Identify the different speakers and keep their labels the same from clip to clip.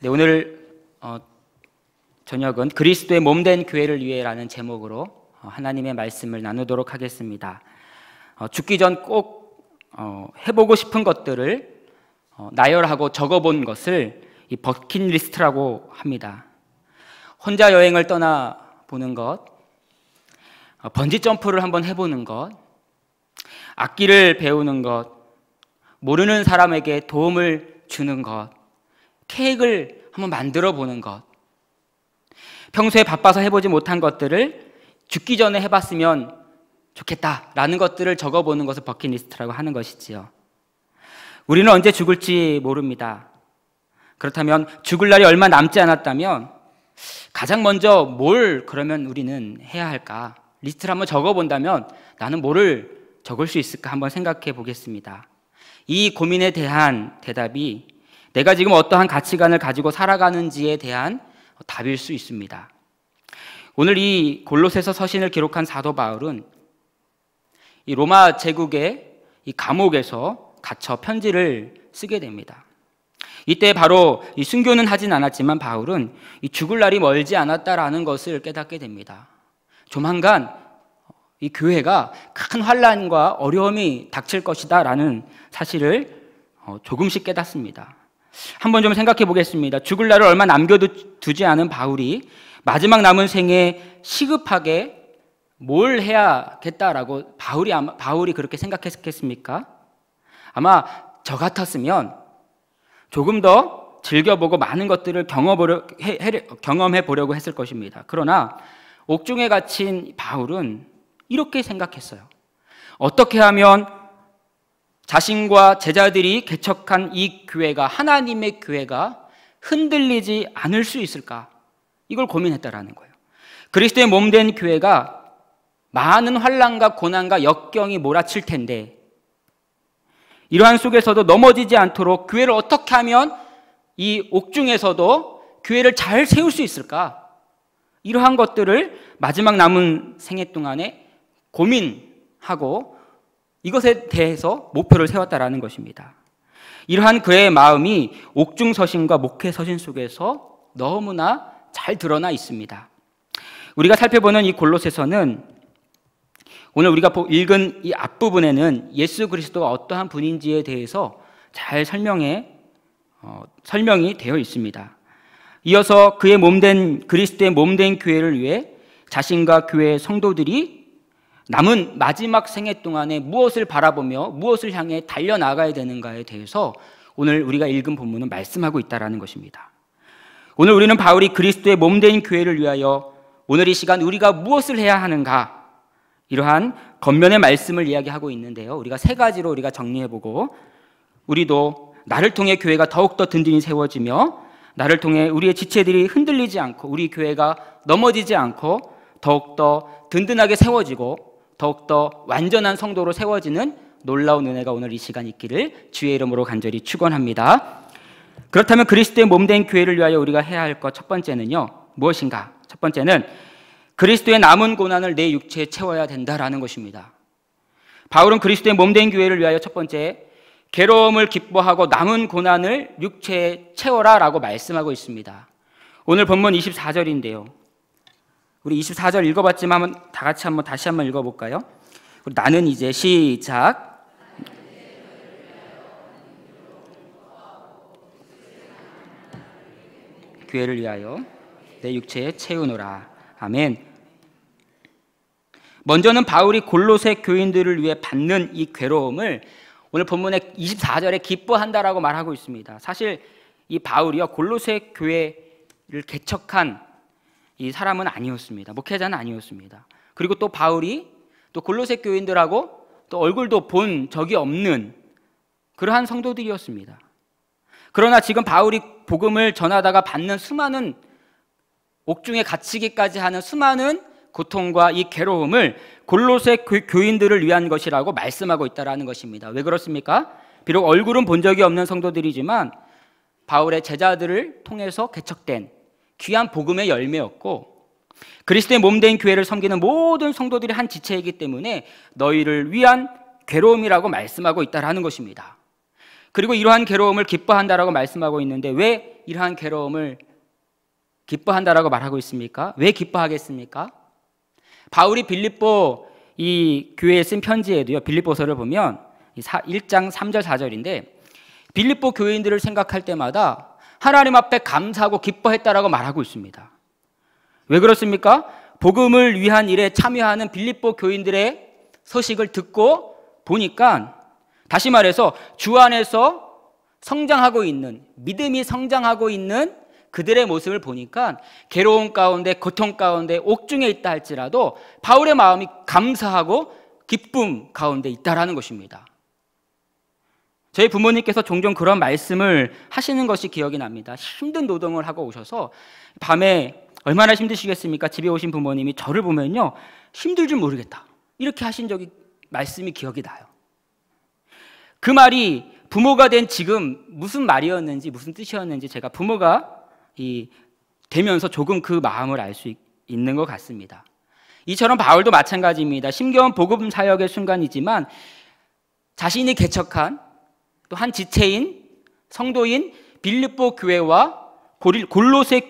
Speaker 1: 네, 오늘 저녁은 그리스도의 몸된 교회를 위해라는 제목으로 하나님의 말씀을 나누도록 하겠습니다. 죽기 전 꼭 해보고 싶은 것들을 나열하고 적어본 것을 이 버킷리스트라고 합니다. 혼자 여행을 떠나보는 것, 번지점프를 한번 해보는 것, 악기를 배우는 것, 모르는 사람에게 도움을 주는 것, 케이크를 한번 만들어 보는 것, 평소에 바빠서 해보지 못한 것들을 죽기 전에 해봤으면 좋겠다라는 것들을 적어보는 것을 버킷리스트라고 하는 것이지요. 우리는 언제 죽을지 모릅니다. 그렇다면 죽을 날이 얼마 남지 않았다면 가장 먼저 뭘 그러면 우리는 해야 할까? 리스트를 한번 적어본다면 나는 뭐를 적을 수 있을까 한번 생각해 보겠습니다. 이 고민에 대한 대답이 내가 지금 어떠한 가치관을 가지고 살아가는지에 대한 답일 수 있습니다. 오늘 이 골로새서 서신을 기록한 사도 바울은 이 로마 제국의 이 감옥에서 갇혀 편지를 쓰게 됩니다. 이때 바로 이 순교는 하진 않았지만 바울은 이 죽을 날이 멀지 않았다라는 것을 깨닫게 됩니다. 조만간 이 교회가 큰 환난과 어려움이 닥칠 것이다라는 사실을 조금씩 깨닫습니다. 한번 좀 생각해 보겠습니다. 죽을 날을 얼마 남겨두지 않은 바울이 마지막 남은 생에 시급하게 뭘 해야겠다라고 바울이 그렇게 생각했겠습니까? 아마 저 같았으면 조금 더 즐겨보고 많은 것들을 경험해 보려고 했을 것입니다. 그러나 옥중에 갇힌 바울은 이렇게 생각했어요. 어떻게 하면 자신과 제자들이 개척한 이 교회가, 하나님의 교회가 흔들리지 않을 수 있을까? 이걸 고민했다라는 거예요. 그리스도의 몸된 교회가 많은 환난과 고난과 역경이 몰아칠 텐데 이러한 속에서도 넘어지지 않도록 교회를 어떻게 하면 이 옥중에서도 교회를 잘 세울 수 있을까? 이러한 것들을 마지막 남은 생애 동안에 고민하고 이것에 대해서 목표를 세웠다라는 것입니다. 이러한 그의 마음이 옥중 서신과 목회 서신 속에서 너무나 잘 드러나 있습니다. 우리가 살펴보는 이 골로새서는 오늘 우리가 읽은 이 앞부분에는 예수 그리스도가 어떠한 분인지에 대해서 잘 설명이 되어 있습니다. 이어서 그의 몸된 그리스도의 몸된 교회를 위해 자신과 교회의 성도들이 남은 마지막 생애 동안에 무엇을 바라보며 무엇을 향해 달려나가야 되는가에 대해서 오늘 우리가 읽은 본문은 말씀하고 있다는 것입니다. 오늘 우리는 바울이 그리스도의 몸된 교회를 위하여 오늘 이 시간 우리가 무엇을 해야 하는가, 이러한 겉면의 말씀을 이야기하고 있는데요. 우리가 세 가지로 우리가 정리해보고 우리도 나를 통해 교회가 더욱더 든든히 세워지며 나를 통해 우리의 지체들이 흔들리지 않고 우리 교회가 넘어지지 않고 더욱더 든든하게 세워지고 더욱더 완전한 성도로 세워지는 놀라운 은혜가 오늘 이 시간 있기를 주의 이름으로 간절히 축원합니다. 그렇다면 그리스도의 몸된 교회를 위하여 우리가 해야 할 것 첫 번째는요, 무엇인가? 첫 번째는 그리스도의 남은 고난을 내 육체에 채워야 된다라는 것입니다. 바울은 그리스도의 몸된 교회를 위하여 첫 번째 괴로움을 기뻐하고 남은 고난을 육체에 채워라라고 말씀하고 있습니다. 오늘 본문 24절인데요. 우리 24절 읽어봤지만 다시 한번 읽어볼까요? 나는 이제 시작. 교회를 위하여 내 육체에 채우노라. 아멘. 먼저는 바울이 골로새 교인들을 위해 받는 이 괴로움을 오늘 본문의 24절에 기뻐한다라고 말하고 있습니다. 사실 이 바울이요, 골로새 교회를 개척한 이 사람은 아니었습니다. 목회자는 아니었습니다. 그리고 또 바울이 또 골로새 교인들하고 또 얼굴도 본 적이 없는 그러한 성도들이었습니다. 그러나 지금 바울이 복음을 전하다가 받는 수많은 옥중에 갇히기까지 하는 수많은 고통과 이 괴로움을 골로새 교인들을 위한 것이라고 말씀하고 있다는 것입니다. 왜 그렇습니까? 비록 얼굴은 본 적이 없는 성도들이지만 바울의 제자들을 통해서 개척된 귀한 복음의 열매였고 그리스도의 몸된 교회를 섬기는 모든 성도들이 한 지체이기 때문에 너희를 위한 괴로움이라고 말씀하고 있다는 것입니다. 그리고 이러한 괴로움을 기뻐한다라고 말씀하고 있는데 왜 이러한 괴로움을 기뻐한다라고 말하고 있습니까? 왜 기뻐하겠습니까? 바울이 빌립보 이 교회에 쓴 편지에도요, 빌립보서를 보면 1장 3절 4절인데 빌립보 교인들을 생각할 때마다 하나님 앞에 감사하고 기뻐했다라고 말하고 있습니다. 왜 그렇습니까? 복음을 위한 일에 참여하는 빌립보 교인들의 소식을 듣고 보니까, 다시 말해서 주 안에서 성장하고 있는, 믿음이 성장하고 있는 그들의 모습을 보니까 괴로움 가운데, 고통 가운데, 옥중에 있다 할지라도 바울의 마음이 감사하고 기쁨 가운데 있다라는 것입니다. 저희 부모님께서 종종 그런 말씀을 하시는 것이 기억이 납니다. 힘든 노동을 하고 오셔서 밤에 얼마나 힘드시겠습니까? 집에 오신 부모님이 저를 보면요, 힘들 줄 모르겠다, 이렇게 하신 적이, 말씀이 기억이 나요. 그 말이 부모가 된 지금 무슨 말이었는지, 무슨 뜻이었는지 제가 부모가 되면서 조금 그 마음을 알 수 있는 것 같습니다. 이처럼 바울도 마찬가지입니다. 힘겨운 복음 사역의 순간이지만 자신이 개척한 또 한 지체인 성도인 빌립보 교회와 골로새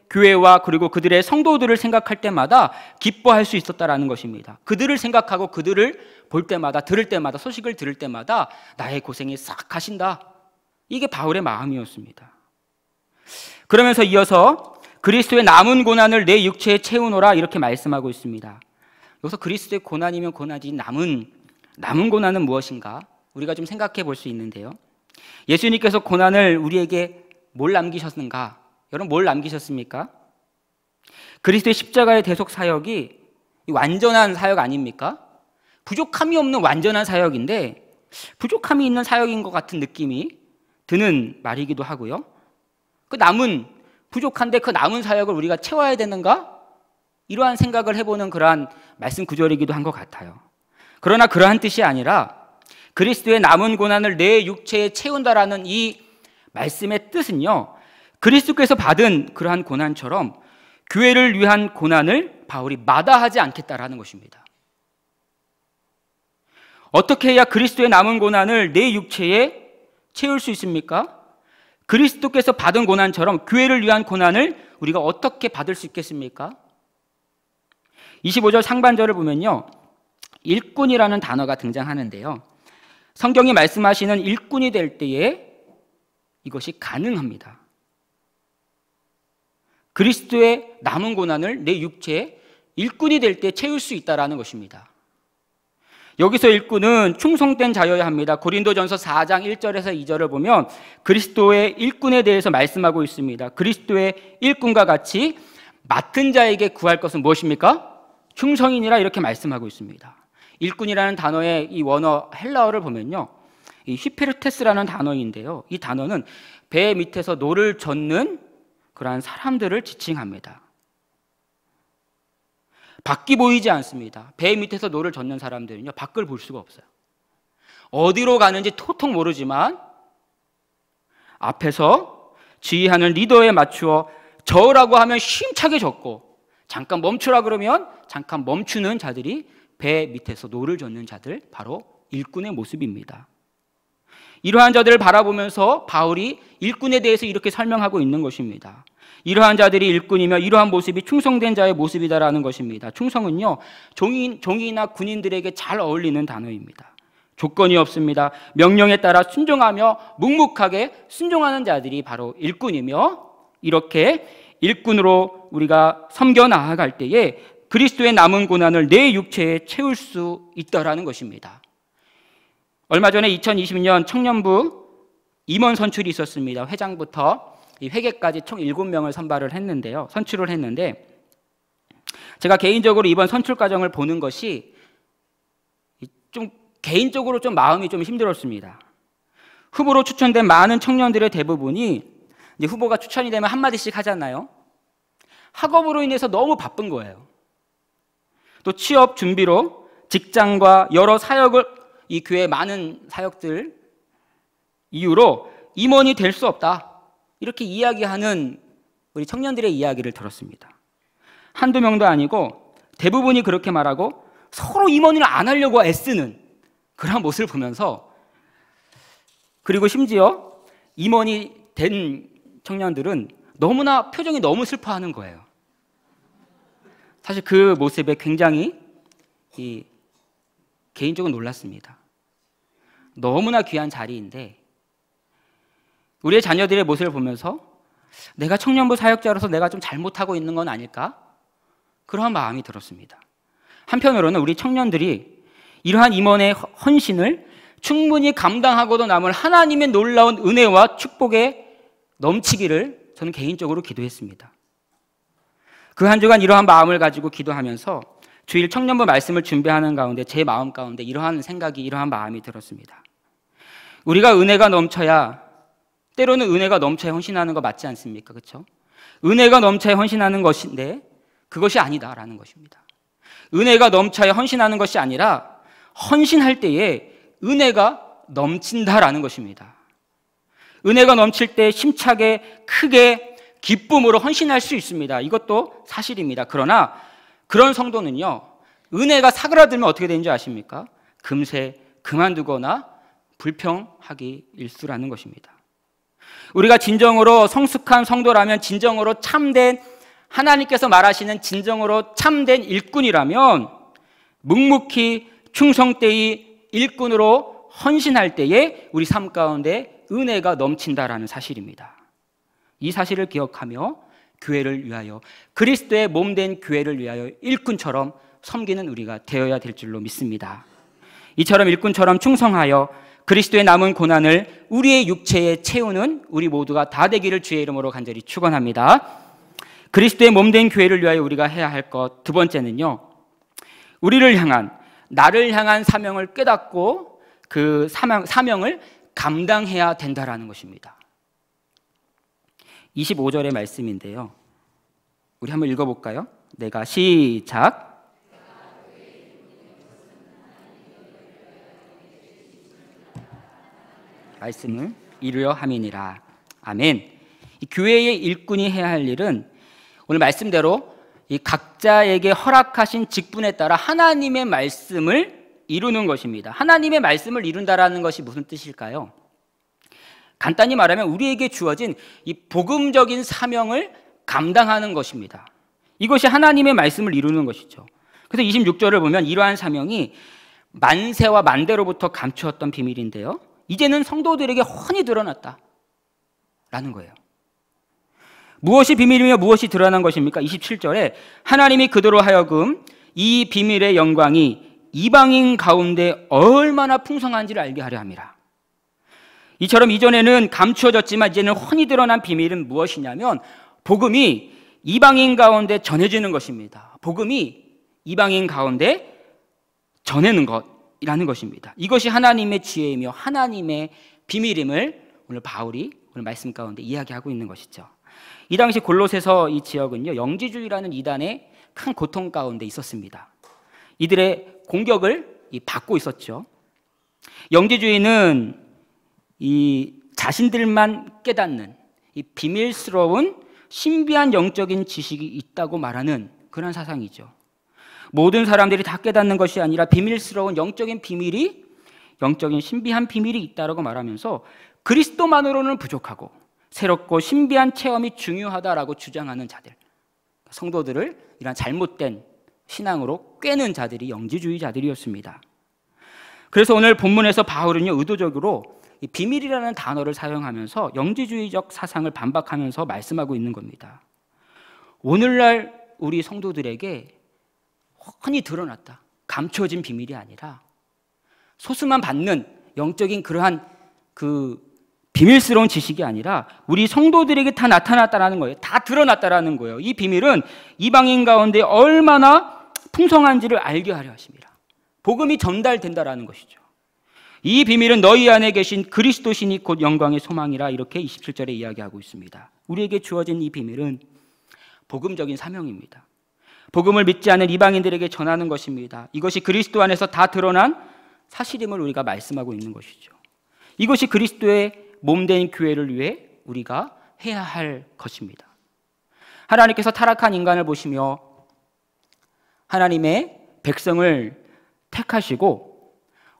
Speaker 1: 교회와 그리고 그들의 성도들을 생각할 때마다 기뻐할 수 있었다라는 것입니다. 그들을 생각하고 그들을 볼 때마다, 들을 때마다, 소식을 들을 때마다 나의 고생이 싹 가신다, 이게 바울의 마음이었습니다. 그러면서 이어서 그리스도의 남은 고난을 내 육체에 채우노라, 이렇게 말씀하고 있습니다. 여기서 그리스도의 고난이면 고난이지 남은 고난은 무엇인가 우리가 좀 생각해 볼 수 있는데요. 예수님께서 고난을 우리에게 뭘 남기셨는가? 여러분, 뭘 남기셨습니까? 그리스도의 십자가의 대속 사역이 완전한 사역 아닙니까? 부족함이 없는 완전한 사역인데 부족함이 있는 사역인 것 같은 느낌이 드는 말이기도 하고요. 그 남은, 부족한데 그 남은 사역을 우리가 채워야 되는가? 이러한 생각을 해보는 그러한 말씀 구절이기도 한 것 같아요. 그러나 그러한 뜻이 아니라 그리스도의 남은 고난을 내 육체에 채운다라는 이 말씀의 뜻은요, 그리스도께서 받은 그러한 고난처럼 교회를 위한 고난을 바울이 마다하지 않겠다라는 것입니다. 어떻게 해야 그리스도의 남은 고난을 내 육체에 채울 수 있습니까? 그리스도께서 받은 고난처럼 교회를 위한 고난을 우리가 어떻게 받을 수 있겠습니까? 25절 상반절을 보면요, 일꾼이라는 단어가 등장하는데요, 성경이 말씀하시는 일꾼이 될 때에 이것이 가능합니다. 그리스도의 남은 고난을 내 육체에 일꾼이 될 때 채울 수 있다는 것입니다. 여기서 일꾼은 충성된 자여야 합니다. 고린도전서 4장 1절에서 2절을 보면 그리스도의 일꾼에 대해서 말씀하고 있습니다. 그리스도의 일꾼과 같이 맡은 자에게 구할 것은 무엇입니까? 충성이니라, 이렇게 말씀하고 있습니다. 일꾼이라는 단어의 이 원어 헬라어를 보면요, 이 히페르테스라는 단어인데요, 이 단어는 배 밑에서 노를 젓는 그러한 사람들을 지칭합니다. 밖이 보이지 않습니다. 배 밑에서 노를 젓는 사람들은요, 밖을 볼 수가 없어요. 어디로 가는지 토통 모르지만 앞에서 지휘하는 리더에 맞추어 저으라고 하면 힘차게 젓고, 잠깐 멈추라 그러면 잠깐 멈추는 자들이 배 밑에서 노를 젓는 자들, 바로 일꾼의 모습입니다. 이러한 자들을 바라보면서 바울이 일꾼에 대해서 이렇게 설명하고 있는 것입니다. 이러한 자들이 일꾼이며 이러한 모습이 충성된 자의 모습이다라는 것입니다. 충성은요, 종이나 군인들에게 잘 어울리는 단어입니다. 조건이 없습니다. 명령에 따라 순종하며 묵묵하게 순종하는 자들이 바로 일꾼이며, 이렇게 일꾼으로 우리가 섬겨 나아갈 때에 그리스도의 남은 고난을 내 육체에 채울 수 있다라는 것입니다. 얼마 전에 2020년 청년부 임원 선출이 있었습니다. 회장부터 이 회계까지 총 7명을 선출을 했는데 제가 개인적으로 이번 선출 과정을 보는 것이 좀 개인적으로 좀 마음이 좀 힘들었습니다. 후보로 추천된 많은 청년들의 대부분이 이제 후보가 추천이 되면 한마디씩 하잖아요. 학업으로 인해서 너무 바쁜 거예요. 또 취업 준비로 직장과 여러 사역을, 이 교회 많은 사역들 이유로 임원이 될 수 없다, 이렇게 이야기하는 우리 청년들의 이야기를 들었습니다. 한두 명도 아니고 대부분이 그렇게 말하고 서로 임원을 안 하려고 애쓰는 그런 모습을 보면서 그리고 심지어 임원이 된 청년들은 너무나 표정이 너무 슬퍼하는 거예요. 사실 그 모습에 굉장히 개인적으로 놀랐습니다. 너무나 귀한 자리인데 우리의 자녀들의 모습을 보면서 내가 청년부 사역자로서 내가 좀 잘못하고 있는 건 아닐까? 그러한 마음이 들었습니다. 한편으로는 우리 청년들이 이러한 임원의 헌신을 충분히 감당하고도 남을 하나님의 놀라운 은혜와 축복에 넘치기를 저는 개인적으로 기도했습니다. 그 한 주간 이러한 마음을 가지고 기도하면서 주일 청년부 말씀을 준비하는 가운데 제 마음 가운데 이러한 생각이, 이러한 마음이 들었습니다. 우리가 은혜가 넘쳐야, 때로는 은혜가 넘쳐야 헌신하는 거 맞지 않습니까? 그렇죠? 은혜가 넘쳐야 헌신하는 것인데 그것이 아니다라는 것입니다. 은혜가 넘쳐야 헌신하는 것이 아니라 헌신할 때에 은혜가 넘친다라는 것입니다. 은혜가 넘칠 때 심차게 크게 기쁨으로 헌신할 수 있습니다. 이것도 사실입니다. 그러나 그런 성도는요, 은혜가 사그라들면 어떻게 되는지 아십니까? 금세 그만두거나 불평하기 일쑤라는 것입니다. 우리가 진정으로 성숙한 성도라면, 진정으로 참된, 하나님께서 말하시는 진정으로 참된 일꾼이라면 묵묵히 충성되이 일꾼으로 헌신할 때에 우리 삶 가운데 은혜가 넘친다라는 사실입니다. 이 사실을 기억하며 교회를 위하여, 그리스도의 몸된 교회를 위하여 일꾼처럼 섬기는 우리가 되어야 될 줄로 믿습니다. 이처럼 일꾼처럼 충성하여 그리스도의 남은 고난을 우리의 육체에 채우는 우리 모두가 다 되기를 주의 이름으로 간절히 축원합니다. 그리스도의 몸된 교회를 위하여 우리가 해야 할 것 두 번째는요, 우리를 향한, 나를 향한 사명을 깨닫고 그 사명을 감당해야 된다라는 것입니다. 25절의 말씀인데요, 우리 한번 읽어볼까요? 내가 시작. 말씀을 이루려 함이니라. 아멘. 이 교회의 일꾼이 해야 할 일은 오늘 말씀대로 이 각자에게 허락하신 직분에 따라 하나님의 말씀을 이루는 것입니다. 하나님의 말씀을 이룬다라는 것이 무슨 뜻일까요? 간단히 말하면 우리에게 주어진 이 복음적인 사명을 감당하는 것입니다. 이것이 하나님의 말씀을 이루는 것이죠. 그래서 26절을 보면 이러한 사명이 만세와 만대로부터 감추었던 비밀인데요, 이제는 성도들에게 훤히 드러났다라는 거예요. 무엇이 비밀이며 무엇이 드러난 것입니까? 27절에 하나님이 그대로 하여금 이 비밀의 영광이 이방인 가운데 얼마나 풍성한지를 알게 하려 함이라. 이처럼 이전에는 감추어졌지만 이제는 훤히 드러난 비밀은 무엇이냐면 복음이 이방인 가운데 전해지는 것입니다. 복음이 이방인 가운데 전하는 것이라는 것입니다. 이것이 하나님의 지혜이며 하나님의 비밀임을 오늘 바울이 오늘 말씀 가운데 이야기하고 있는 것이죠. 이 당시 골로새서 이 지역은요, 영지주의라는 이단의 큰 고통 가운데 있었습니다. 이들의 공격을 받고 있었죠. 영지주의는 이 자신들만 깨닫는 이 비밀스러운 신비한 영적인 지식이 있다고 말하는 그런 사상이죠. 모든 사람들이 다 깨닫는 것이 아니라 비밀스러운 영적인 비밀이, 영적인 신비한 비밀이 있다고 말하면서 그리스도만으로는 부족하고 새롭고 신비한 체험이 중요하다라고 주장하는 자들, 성도들을 이런 잘못된 신앙으로 꿰는 자들이 영지주의자들이었습니다. 그래서 오늘 본문에서 바울은요, 의도적으로 이 비밀이라는 단어를 사용하면서 영지주의적 사상을 반박하면서 말씀하고 있는 겁니다. 오늘날 우리 성도들에게 훤히 드러났다, 감춰진 비밀이 아니라 소수만 받는 영적인 그러한 그 비밀스러운 지식이 아니라 우리 성도들에게 다 나타났다라는 거예요. 다 드러났다라는 거예요. 이 비밀은 이방인 가운데 얼마나 풍성한지를 알게 하려 하십니다. 복음이 전달된다라는 것이죠. 이 비밀은 너희 안에 계신 그리스도시니 곧 영광의 소망이라, 이렇게 27절에 이야기하고 있습니다. 우리에게 주어진 이 비밀은 복음적인 사명입니다. 복음을 믿지 않는 이방인들에게 전하는 것입니다. 이것이 그리스도 안에서 다 드러난 사실임을 우리가 말씀하고 있는 것이죠. 이것이 그리스도의 몸된 교회를 위해 우리가 해야 할 것입니다. 하나님께서 타락한 인간을 보시며 하나님의 백성을 택하시고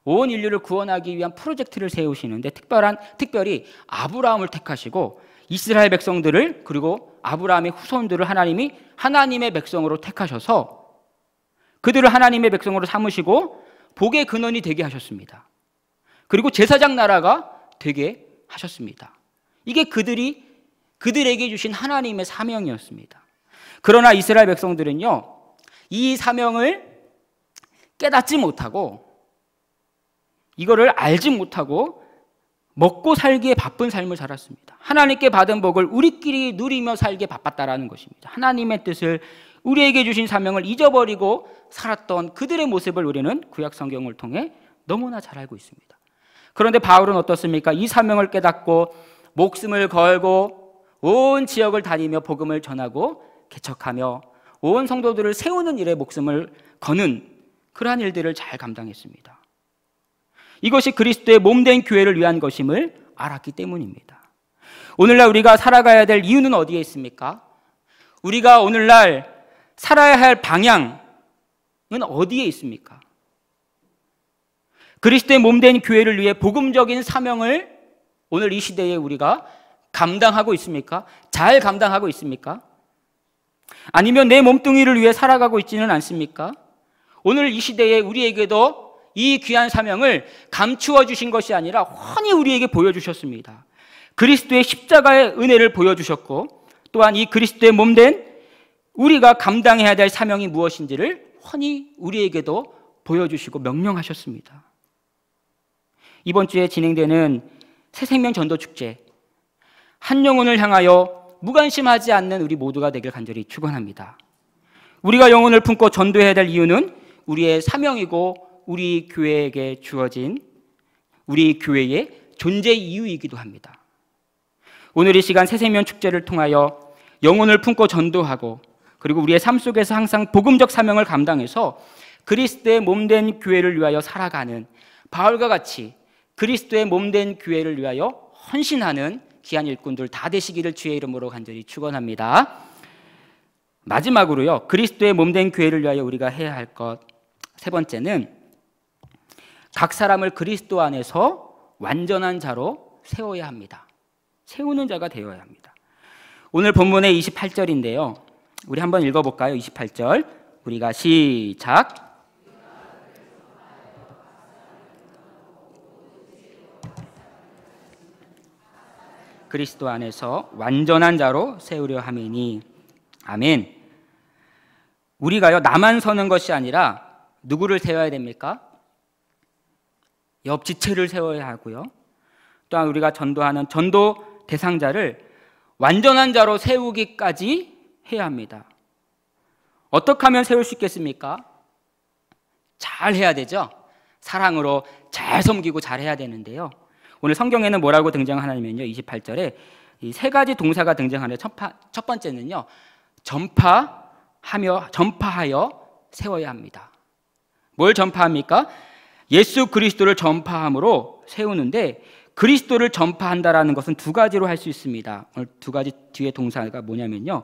Speaker 1: 온 인류를 구원하기 위한 프로젝트를 세우시는데 특별히 아브라함을 택하시고 이스라엘 백성들을, 그리고 아브라함의 후손들을 하나님이 하나님의 백성으로 택하셔서 그들을 하나님의 백성으로 삼으시고 복의 근원이 되게 하셨습니다. 그리고 제사장 나라가 되게 하셨습니다. 이게 그들에게 주신 하나님의 사명이었습니다. 그러나 이스라엘 백성들은요, 이 사명을 깨닫지 못하고, 이거를 알지 못하고 먹고 살기에 바쁜 삶을 살았습니다. 하나님께 받은 복을 우리끼리 누리며 살기에 바빴다라는 것입니다. 하나님의 뜻을, 우리에게 주신 사명을 잊어버리고 살았던 그들의 모습을 우리는 구약 성경을 통해 너무나 잘 알고 있습니다. 그런데 바울은 어떻습니까? 이 사명을 깨닫고 목숨을 걸고 온 지역을 다니며 복음을 전하고 개척하며 온 성도들을 세우는 일에 목숨을 거는 그러한 일들을 잘 감당했습니다. 이것이 그리스도의 몸된 교회를 위한 것임을 알았기 때문입니다. 오늘날 우리가 살아가야 될 이유는 어디에 있습니까? 우리가 오늘날 살아야 할 방향은 어디에 있습니까? 그리스도의 몸된 교회를 위해 복음적인 사명을 오늘 이 시대에 우리가 감당하고 있습니까? 잘 감당하고 있습니까? 아니면 내 몸뚱이를 위해 살아가고 있지는 않습니까? 오늘 이 시대에 우리에게도 이 귀한 사명을 감추어 주신 것이 아니라 훤히 우리에게 보여주셨습니다. 그리스도의 십자가의 은혜를 보여주셨고, 또한 이 그리스도의 몸된 우리가 감당해야 될 사명이 무엇인지를 훤히 우리에게도 보여주시고 명령하셨습니다. 이번 주에 진행되는 새생명 전도축제, 한 영혼을 향하여 무관심하지 않는 우리 모두가 되길 간절히 축원합니다. 우리가 영혼을 품고 전도해야 될 이유는 우리의 사명이고 우리 교회에게 주어진 우리 교회의 존재 이유이기도 합니다. 오늘 이 시간 새생명 축제를 통하여 영혼을 품고 전도하고, 그리고 우리의 삶 속에서 항상 복음적 사명을 감당해서 그리스도의 몸된 교회를 위하여 살아가는 바울과 같이 그리스도의 몸된 교회를 위하여 헌신하는 귀한 일꾼들 다 되시기를 주의 이름으로 간절히 축원합니다. 마지막으로요, 그리스도의 몸된 교회를 위하여 우리가 해야 할 것 세 번째는 각 사람을 그리스도 안에서 완전한 자로 세워야 합니다. 세우는 자가 되어야 합니다. 오늘 본문의 28절인데요. 우리 한번 읽어볼까요? 28절 우리가 시작. 그리스도 안에서 완전한 자로 세우려 함이니. 아멘. 우리가요, 나만 서는 것이 아니라 누구를 세워야 됩니까? 옆 지체를 세워야 하고요, 또한 우리가 전도하는 전도 대상자를 완전한 자로 세우기까지 해야 합니다. 어떻게 하면 세울 수 있겠습니까? 잘 해야 되죠. 사랑으로 잘 섬기고 잘 해야 되는데요, 오늘 성경에는 뭐라고 등장하냐면요, 28절에 이 세 가지 동사가 등장하는데 첫 번째는요, 전파하여 세워야 합니다. 뭘 전파합니까? 예수 그리스도를 전파함으로 세우는데, 그리스도를 전파한다라는 것은 두 가지로 할 수 있습니다. 오늘 두 가지 뒤에 동사가 뭐냐면요,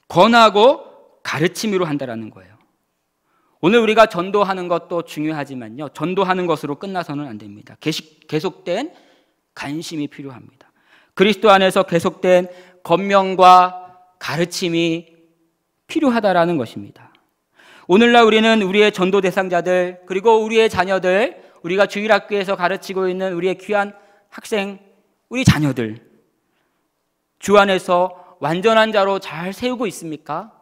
Speaker 1: 권하고 가르침으로 한다라는 거예요. 오늘 우리가 전도하는 것도 중요하지만요, 전도하는 것으로 끝나서는 안 됩니다. 계속된 관심이 필요합니다. 그리스도 안에서 계속된 권면과 가르침이 필요하다라는 것입니다. 오늘날 우리는 우리의 전도 대상자들, 그리고 우리의 자녀들, 우리가 주일학교에서 가르치고 있는 우리의 귀한 학생, 우리 자녀들, 주 안에서 완전한 자로 잘 세우고 있습니까?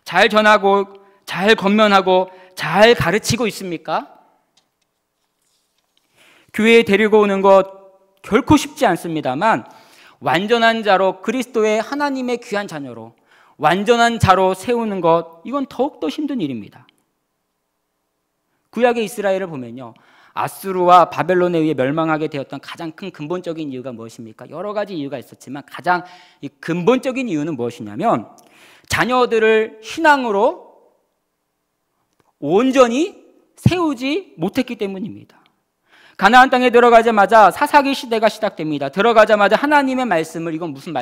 Speaker 1: 잘 전하고, 잘 권면하고, 잘 가르치고 있습니까? 교회에 데리고 오는 것 결코 쉽지 않습니다만, 완전한 자로, 그리스도의 하나님의 귀한 자녀로 완전한 자로 세우는 것, 이건 더욱더 힘든 일입니다. 구약의 이스라엘을 보면요, 아수르와 바벨론에 의해 멸망하게 되었던 가장 큰 근본적인 이유가 무엇입니까? 여러 가지 이유가 있었지만 가장 근본적인 이유는 무엇이냐면, 자녀들을 신앙으로 온전히 세우지 못했기 때문입니다. 가나안 땅에 들어가자마자 사사기 시대가 시작됩니다. 들어가자마자 하나님의 말씀을, 이건 무슨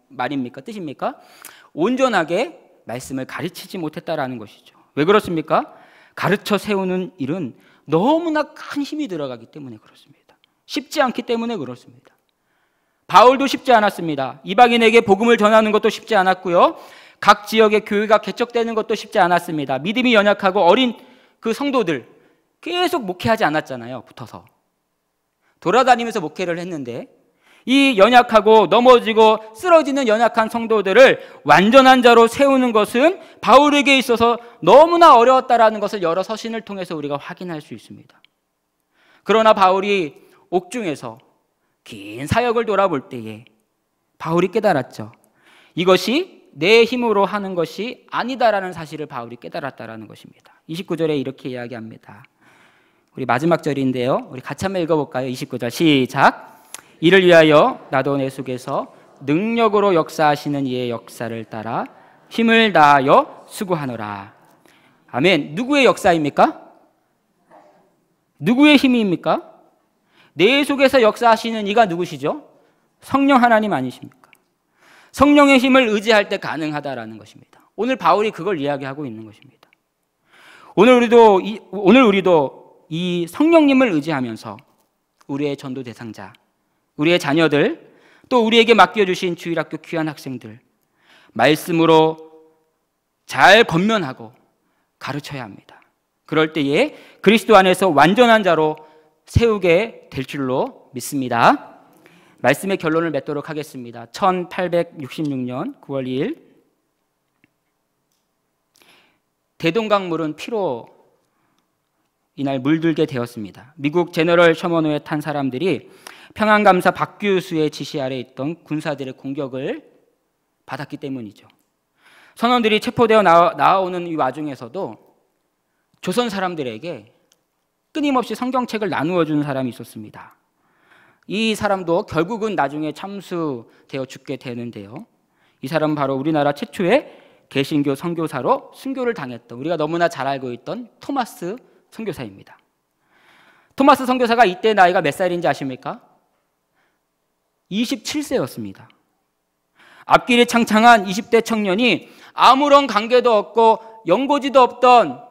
Speaker 1: 말입니까? 뜻입니까? 온전하게 말씀을 가르치지 못했다라는 것이죠. 왜 그렇습니까? 가르쳐 세우는 일은 너무나 큰 힘이 들어가기 때문에 그렇습니다. 쉽지 않기 때문에 그렇습니다. 바울도 쉽지 않았습니다. 이방인에게 복음을 전하는 것도 쉽지 않았고요. 각 지역의 교회가 개척되는 것도 쉽지 않았습니다. 믿음이 연약하고 어린 그 성도들 계속 목회하지 않았잖아요. 붙어서 돌아다니면서 목회를 했는데, 이 연약하고 넘어지고 쓰러지는 연약한 성도들을 완전한 자로 세우는 것은 바울에게 있어서 너무나 어려웠다라는 것을 여러 서신을 통해서 우리가 확인할 수 있습니다. 그러나 바울이 옥중에서 긴 사역을 돌아볼 때에 바울이 깨달았죠. 이것이 내 힘으로 하는 것이 아니다라는 사실을 바울이 깨달았다라는 것입니다. 29절에 이렇게 이야기합니다. 우리 마지막 절인데요, 우리 같이 한번 읽어볼까요? 29절 시작. 이를 위하여 나도 내 속에서 능력으로 역사하시는 이의 역사를 따라 힘을 다하여 수고하노라. 아멘. 누구의 역사입니까? 누구의 힘입니까? 내 속에서 역사하시는 이가 누구시죠? 성령 하나님 아니십니까? 성령의 힘을 의지할 때 가능하다라는 것입니다. 오늘 바울이 그걸 이야기하고 있는 것입니다. 오늘 우리도 이 성령님을 의지하면서 우리의 전도 대상자, 우리의 자녀들, 또 우리에게 맡겨주신 주일학교 귀한 학생들, 말씀으로 잘 권면하고 가르쳐야 합니다. 그럴 때에 그리스도 안에서 완전한 자로 세우게 될 줄로 믿습니다. 말씀의 결론을 맺도록 하겠습니다. 1866년 9월 2일 대동강물은 피로 이날 물들게 되었습니다. 미국 제너럴 셔먼호에 탄 사람들이 평안감사 박규수의 지시 아래 있던 군사들의 공격을 받았기 때문이죠. 선원들이 체포되어 나오는 이 와중에서도 조선 사람들에게 끊임없이 성경책을 나누어 주는 사람이 있었습니다. 이 사람도 결국은 나중에 참수되어 죽게 되는데요. 이 사람은 바로 우리나라 최초의 개신교 선교사로 순교를 당했던, 우리가 너무나 잘 알고 있던 토마스 선교사입니다. 토마스 선교사가 이때 나이가 몇 살인지 아십니까? 27세였습니다. 앞길이 창창한 20대 청년이 아무런 관계도 없고 연고지도 없던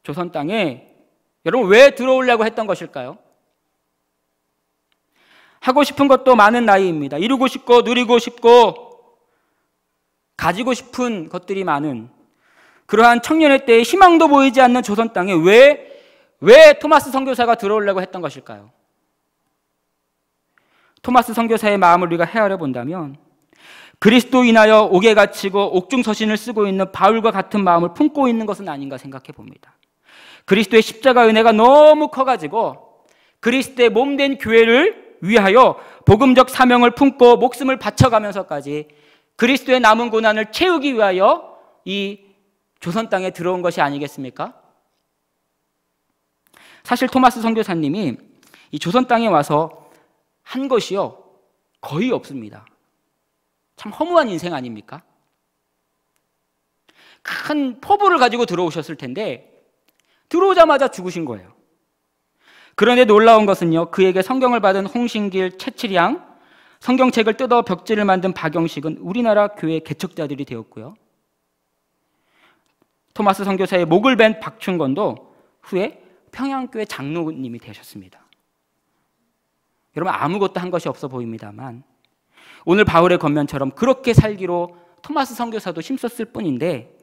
Speaker 1: 조선 땅에 여러분 왜 들어오려고 했던 것일까요? 하고 싶은 것도 많은 나이입니다. 이루고 싶고 누리고 싶고 가지고 싶은 것들이 많은 그러한 청년의 때에 희망도 보이지 않는 조선 땅에 왜 토마스 선교사가 들어오려고 했던 것일까요? 토마스 선교사의 마음을 우리가 헤아려 본다면 그리스도 인하여 옥에 갇히고 옥중서신을 쓰고 있는 바울과 같은 마음을 품고 있는 것은 아닌가 생각해 봅니다. 그리스도의 십자가 은혜가 너무 커가지고 그리스도의 몸된 교회를 위하여 복음적 사명을 품고 목숨을 바쳐가면서까지 그리스도의 남은 고난을 채우기 위하여 이 조선 땅에 들어온 것이 아니겠습니까? 사실 토마스 선교사님이 이 조선 땅에 와서 한 것이요 거의 없습니다. 참 허무한 인생 아닙니까? 큰 포부를 가지고 들어오셨을 텐데 들어오자마자 죽으신 거예요. 그런데 놀라운 것은요, 그에게 성경을 받은 홍신길, 최칠양, 성경책을 뜯어 벽지를 만든 박영식은 우리나라 교회 개척자들이 되었고요. 토마스 선교사의 목을 벤 박춘건도 후에 평양교회 장로님이 되셨습니다. 여러분 아무것도 한 것이 없어 보입니다만 오늘 바울의 권면처럼 그렇게 살기로 토마스 선교사도 힘썼을 뿐인데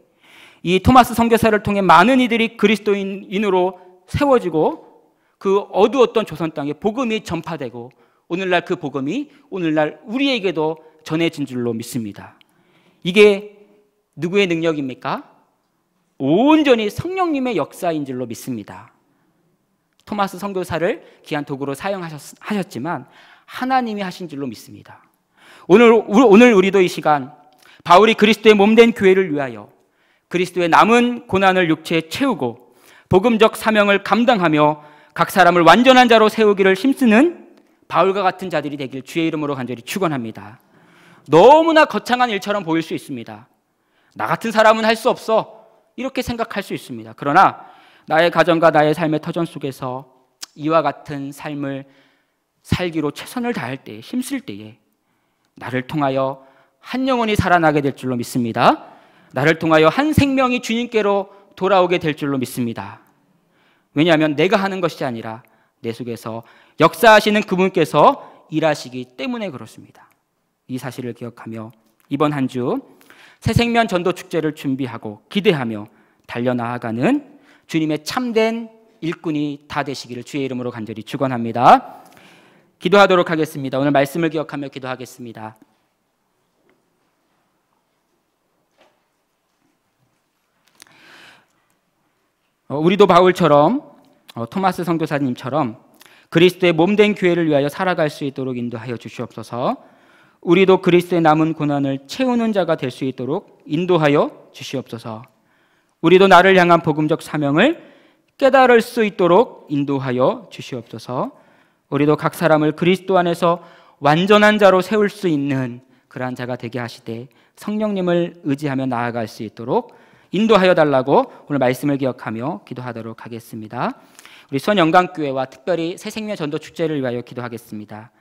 Speaker 1: 이 토마스 선교사를 통해 많은 이들이 그리스도인으로 세워지고 그 어두웠던 조선 땅에 복음이 전파되고 오늘날 그 복음이 오늘날 우리에게도 전해진 줄로 믿습니다. 이게 누구의 능력입니까? 온전히 성령님의 역사인 줄로 믿습니다. 토마스 선교사를 귀한 도구로 사용하셨지만 하나님이 하신 줄로 믿습니다. 오늘 우리도 이 시간 바울이 그리스도의 몸된 교회를 위하여 그리스도의 남은 고난을 육체에 채우고 복음적 사명을 감당하며 각 사람을 완전한 자로 세우기를 힘쓰는 바울과 같은 자들이 되길 주의 이름으로 간절히 축원합니다. 너무나 거창한 일처럼 보일 수 있습니다. 나 같은 사람은 할 수 없어 이렇게 생각할 수 있습니다. 그러나 나의 가정과 나의 삶의 터전 속에서 이와 같은 삶을 살기로 최선을 다할 때에 힘쓸 때에 나를 통하여 한 영혼이 살아나게 될 줄로 믿습니다. 나를 통하여 한 생명이 주님께로 돌아오게 될 줄로 믿습니다. 왜냐하면 내가 하는 것이 아니라 내 속에서 역사하시는 그분께서 일하시기 때문에 그렇습니다. 이 사실을 기억하며 이번 한 주 새생명 전도 축제를 준비하고 기대하며 달려나아가는 주님의 참된 일꾼이 다 되시기를 주의 이름으로 간절히 축원합니다. 기도하도록 하겠습니다. 오늘 말씀을 기억하며 기도하겠습니다. 우리도 바울처럼 토마스 선교사님처럼 그리스도의 몸된 교회를 위하여 살아갈 수 있도록 인도하여 주시옵소서. 우리도 그리스도의 남은 고난을 채우는 자가 될 수 있도록 인도하여 주시옵소서. 우리도 나를 향한 복음적 사명을 깨달을 수 있도록 인도하여 주시옵소서. 우리도 각 사람을 그리스도 안에서 완전한 자로 세울 수 있는 그러한 자가 되게 하시되 성령님을 의지하며 나아갈 수 있도록 인도하여 달라고 오늘 말씀을 기억하며 기도하도록 하겠습니다. 우리 수원영광교회와 특별히 새생명 전도 축제를 위하여 기도하겠습니다.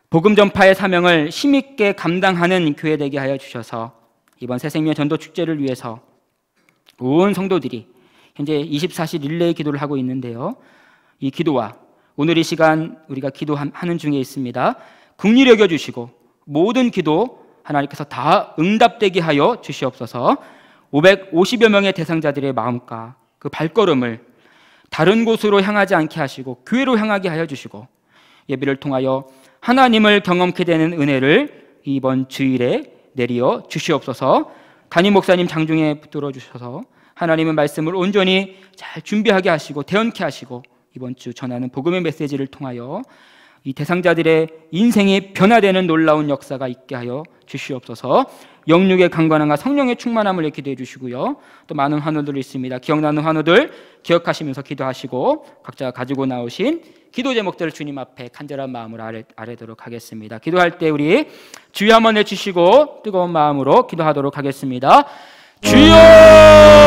Speaker 1: 복음 전파의 사명을 힘있게 감당하는 교회 되게 하여 주셔서 이번 새생명 전도 축제를 위해서 온 성도들이 현재 24시 릴레이 기도를 하고 있는데요. 이 기도와 오늘 이 시간 우리가 기도하는 중에 있습니다. 긍휼히 여겨주시고 모든 기도 하나님께서 다 응답되게 하여 주시옵소서. 550여 명의 대상자들의 마음과 그 발걸음을 다른 곳으로 향하지 않게 하시고 교회로 향하게 하여 주시고 예배를 통하여 하나님을 경험케 되는 은혜를 이번 주일에 내리어 주시옵소서. 담임 목사님 장중에 붙들어 주셔서 하나님의 말씀을 온전히 잘 준비하게 하시고 대언케 하시고 이번 주 전하는 복음의 메시지를 통하여 이 대상자들의 인생이 변화되는 놀라운 역사가 있게 하여 주시옵소서. 영육의 강건함과 성령의 충만함을 기도해 주시고요. 또 많은 환우들이 있습니다. 기억나는 환우들 기억하시면서 기도하시고 각자 가지고 나오신 기도 제목들을 주님 앞에 간절한 마음으로 아뢰도록 하겠습니다. 기도할 때 우리 주여 한번 내주시고 뜨거운 마음으로 기도하도록 하겠습니다. 주여!